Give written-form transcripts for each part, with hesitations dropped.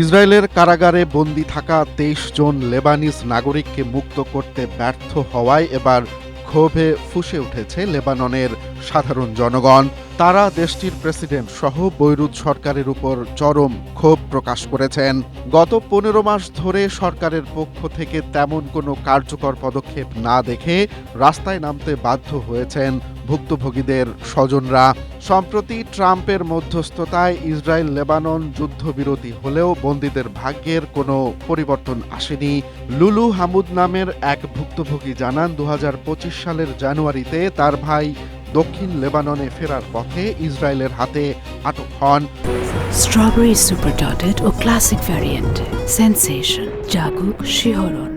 ইসরায়েলের কারাগারে বন্দী থাকা ২৩ জন লেবানিজ নাগরিককে মুক্ত করতে ব্যর্থ হওয়ায় এবার ক্ষোভে ফুঁসে উঠেছে লেবাননের সাধারণ জনগণ। তারা দেশটির প্রেসিডেন্ট সহ বৈরুত সরকারের উপর চরম ক্ষোভ প্রকাশ করেছেন। গত ১৫ মাস ধরে সরকারের পক্ষ থেকে তেমন কোনো কার্যকর পদক্ষেপ না দেখে রাস্তায় নামতে বাধ্য হয়েছেন ভুক্তভোগীদের স্বজনরা। সম্প্রতি ট্রাম্পের মধ্যস্থতায় ইসরায়েল লেবানন যুদ্ধবিরতি হলেও বন্দীদের ভাগ্যের কোনো পরিবর্তন আসেনি। লুলু হামুদ নামের এক ভুক্তভোগী জানান, ২০২৫ সালের জানুয়ারিতে তার ভাই দক্ষিণ লেবাননে ফেরার পথে ইসরায়েলের হাতে আটক হন। স্ট্রবেরি সুপার ডটেড ও ক্লাসিক ভ্যারিয়েন্ট সেন্সেশন জাগুক শিহরণ।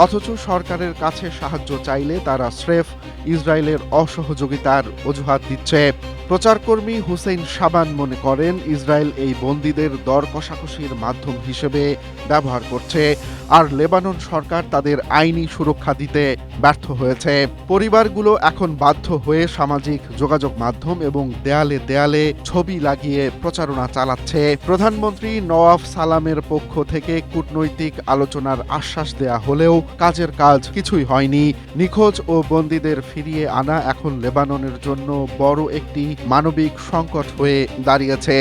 অথচ সরকারের কাছে সাহায্য চাইলে তারা স্রেফ ইসরায়েলের অসহযোগিতার অজুহাত দিচ্ছে। প্রচারকর্মী হুসেইন শাবান মনে করেন, ইসরায়েল এই বন্দীদের দর কষাকষির মাধ্যম হিসেবে ব্যবহার করছে, আর লেবানন সরকার তাদের আইনি সুরক্ষা দিতে ব্যর্থ হয়েছে। পরিবারগুলো এখন বাধ্য হয়ে সামাজিক যোগাযোগ মাধ্যম এবং দেয়ালে দেয়ালে ছবি লাগিয়ে প্রচারণা চালাচ্ছে। প্রধানমন্ত্রী নওয়াফ সালামের পক্ষ থেকে কূটনৈতিক আলোচনার আশ্বাস দেয়া হলেও কাজের কাজ কিছুই হয়নি। নিখোঁজ ও বন্দীদের ফিরিয়ে আনা এখন লেবাননের জন্য বড় একটি মানবিক সংকট হয়ে দাঁড়িয়েছে।